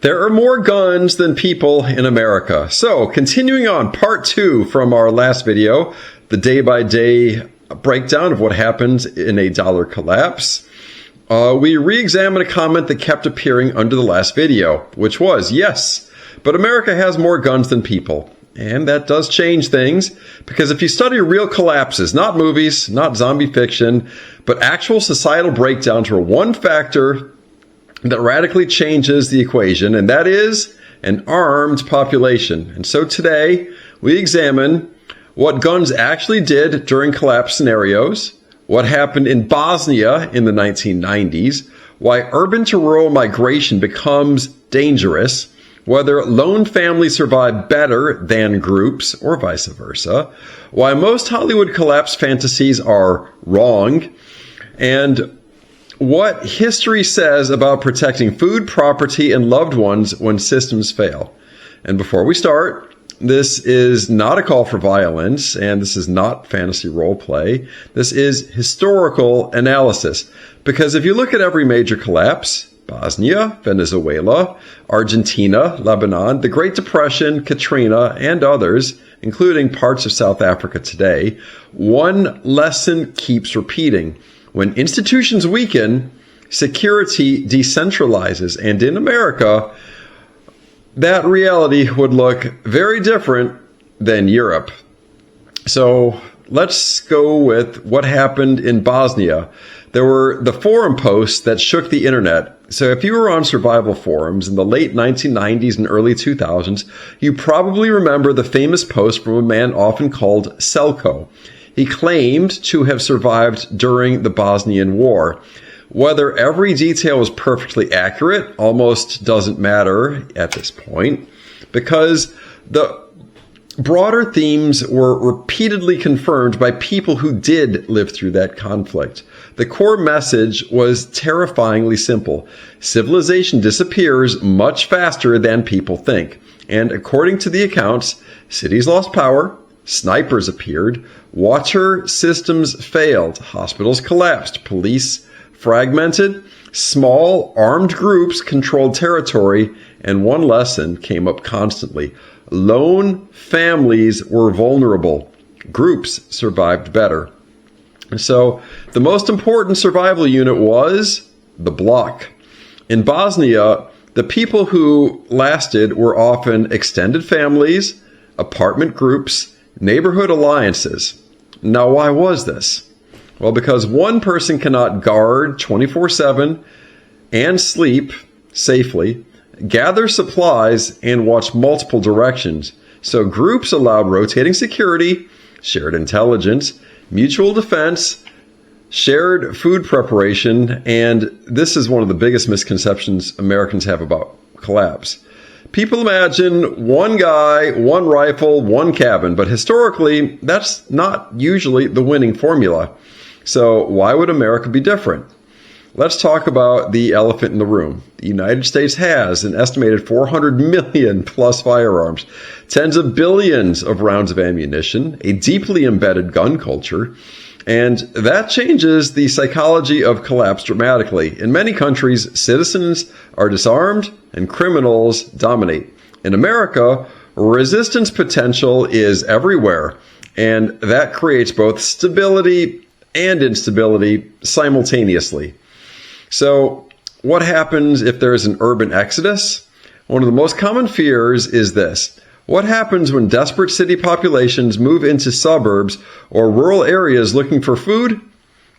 There are more guns than people in America. So, continuing on, part 2 from our last video, the day-by-day breakdown of what happens in a dollar collapse. We re-examine a comment that kept appearing under the last video, which was, yes, but America has more guns than people. And that does change things, because if you study real collapses, not movies, not zombie fiction, but actual societal breakdowns are one factor that radically changes the equation, and that is an armed population. And so today, we examine what guns actually did during collapse scenarios, what happened in Bosnia in the 1990s, why urban to rural migration becomes dangerous, whether lone families survive better than groups or vice versa, why most Hollywood collapse fantasies are wrong, and what history says about protecting food, property, and loved ones when systems fail. And before we start, this is not a call for violence, and this is not fantasy role play. This is historical analysis. Because if you look at every major collapse, Bosnia, Venezuela, Argentina, Lebanon, the Great Depression, Katrina, and others, including parts of South Africa today, one lesson keeps repeating. When institutions weaken, security decentralizes. And in America, that reality would look very different than Europe. So let's go with what happened in Bosnia. There were the forum posts that shook the internet. So if you were on survival forums in the late 1990s and early 2000s, you probably remember the famous post from a man often called Selco. He claimed to have survived during the Bosnian War. Whether every detail was perfectly accurate almost doesn't matter at this point, because the broader themes were repeatedly confirmed by people who did live through that conflict. The core message was terrifyingly simple. Civilization disappears much faster than people think. And according to the accounts, cities lost power, snipers appeared, water systems failed, hospitals collapsed, police fragmented, small armed groups controlled territory, and one lesson came up constantly. Lone families were vulnerable. Groups survived better. So the most important survival unit was the block. In Bosnia, the people who lasted were often extended families, apartment groups, neighborhood alliances. Now, why was this? Well, because one person cannot guard 24/7 and sleep safely, gather supplies, and watch multiple directions. So groups allowed rotating security, shared intelligence, mutual defense, shared food preparation, and this is one of the biggest misconceptions Americans have about collapse. People imagine one guy, one rifle, one cabin, but historically, that's not usually the winning formula. So why would America be different? Let's talk about the elephant in the room. The United States has an estimated 400 million plus firearms, tens of billions of rounds of ammunition, a deeply embedded gun culture, and that changes the psychology of collapse dramatically. In many countries, citizens are disarmed and criminals dominate. In America, resistance potential is everywhere, and that creates both stability and instability simultaneously. So what happens if there's an urban exodus? One of the most common fears is this. What happens when desperate city populations move into suburbs or rural areas looking for food?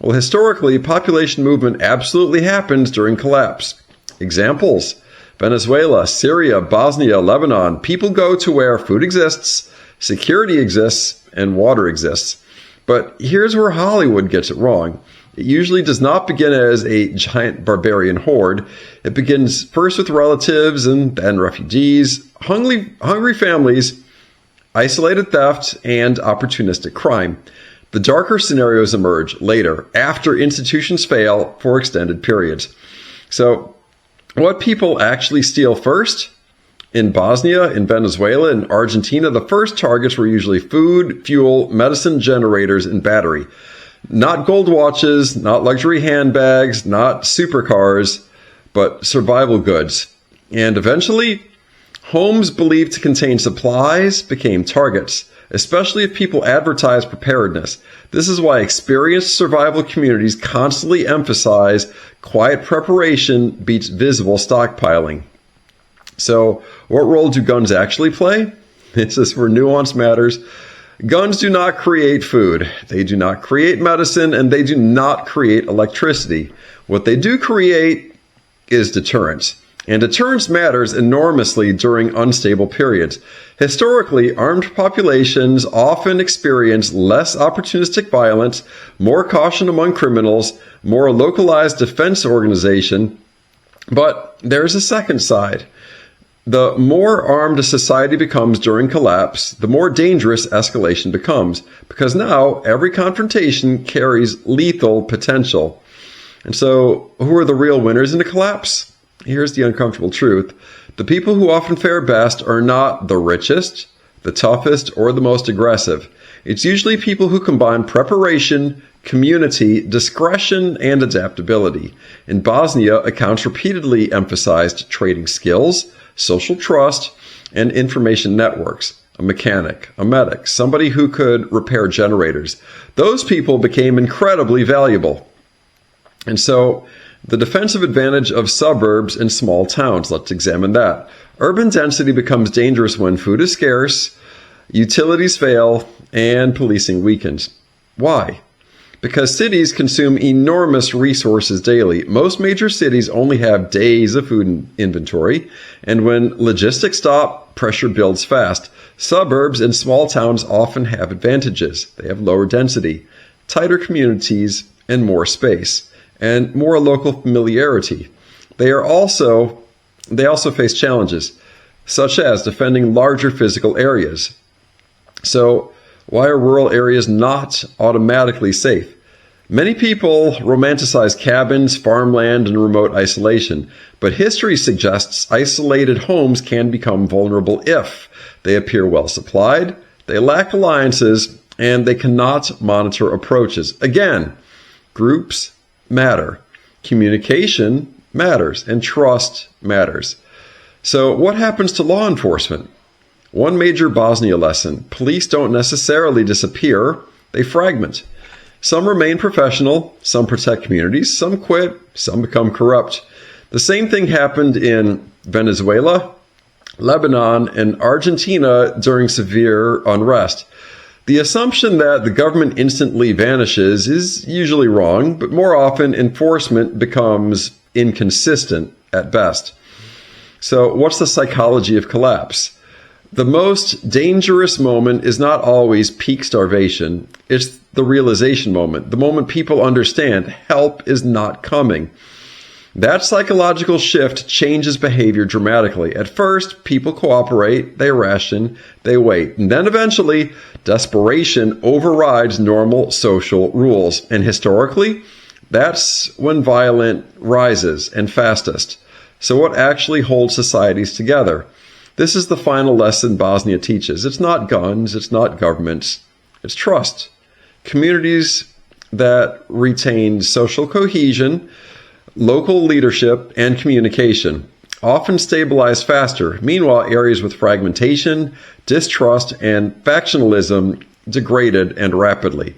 Well, historically, population movement absolutely happens during collapse. Examples: Venezuela, Syria, Bosnia, Lebanon. People go to where food exists, security exists, and water exists. But here's where Hollywood gets it wrong. It usually does not begin as a giant barbarian horde. It begins first with relatives and then refugees, hungry families, isolated theft, and opportunistic crime. The darker scenarios emerge later, after institutions fail for extended periods. So, what people actually steal first? In Bosnia, in Venezuela, in Argentina, the first targets were usually food, fuel, medicine generators, and battery. Not gold watches, not luxury handbags, not supercars, but survival goods. And eventually, homes believed to contain supplies became targets, especially if people advertised preparedness. This is why experienced survival communities constantly emphasize quiet preparation beats visible stockpiling. So, what role do guns actually play? This is where nuance matters. Guns do not create food, they do not create medicine, and they do not create electricity. What they do create is deterrence. And deterrence matters enormously during unstable periods. Historically, armed populations often experience less opportunistic violence, more caution among criminals, more localized defense organization. But there's a second side. The more armed a society becomes during collapse, the more dangerous escalation becomes, because now every confrontation carries lethal potential. And so, who are the real winners in a collapse? Here's the uncomfortable truth. The people who often fare best are not the richest, the toughest, or the most aggressive. It's usually people who combine preparation, community, discretion, and adaptability. In Bosnia, accounts repeatedly emphasized trading skills, social trust, and information networks. A mechanic, a medic, somebody who could repair generators. Those people became incredibly valuable. And so, the defensive advantage of suburbs and small towns. Let's examine that. Urban density becomes dangerous when food is scarce, utilities fail, and policing weakens. Why? Because cities consume enormous resources daily. Most major cities only have days of food inventory, and when logistics stop, pressure builds fast. Suburbs and small towns often have advantages. They have lower density, tighter communities, and more space, and more local familiarity. They also face challenges, such as defending larger physical areas. So, why are rural areas not automatically safe? Many people romanticize cabins, farmland, and remote isolation, but history suggests isolated homes can become vulnerable if they appear well supplied, they lack alliances, and they cannot monitor approaches. Again, groups matter. Communication matters, and trust matters. So what happens to law enforcement? One major Bosnia lesson: police don't necessarily disappear, they fragment. Some remain professional, some protect communities, some quit, some become corrupt. The same thing happened in Venezuela, Lebanon, and Argentina during severe unrest. The assumption that the government instantly vanishes is usually wrong, but more often enforcement becomes inconsistent at best. So what's the psychology of collapse? The most dangerous moment is not always peak starvation. It's the realization moment, the moment people understand help is not coming. That psychological shift changes behavior dramatically. At first, people cooperate, they ration, they wait. And then eventually, desperation overrides normal social rules. And historically, that's when violence rises and fastest. So what actually holds societies together? This is the final lesson Bosnia teaches. It's not guns, it's not governments, it's trust. Communities that retain social cohesion, local leadership, and communication often stabilize faster. Meanwhile, areas with fragmentation, distrust, and factionalism degraded and rapidly.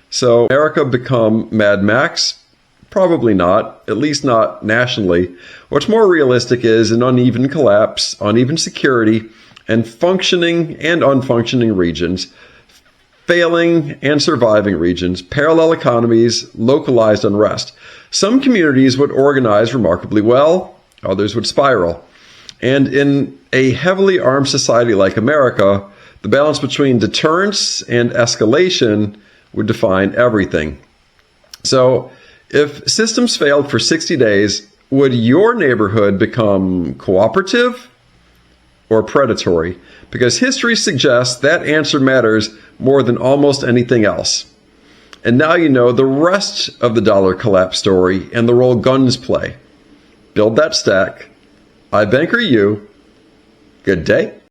So, America become Mad Max? Probably not, at least not nationally. What's more realistic is an uneven collapse, uneven security, and functioning and unfunctioning regions, failing and surviving regions, parallel economies, localized unrest. Some communities would organize remarkably well, others would spiral. And in a heavily armed society like America, the balance between deterrence and escalation would define everything. So, if systems failed for 60 days, would your neighborhood become cooperative or predatory? Because history suggests that answer matters more than almost anything else. And now you know the rest of the dollar collapse story and the role guns play. Build that stack. iBankerU. Good day.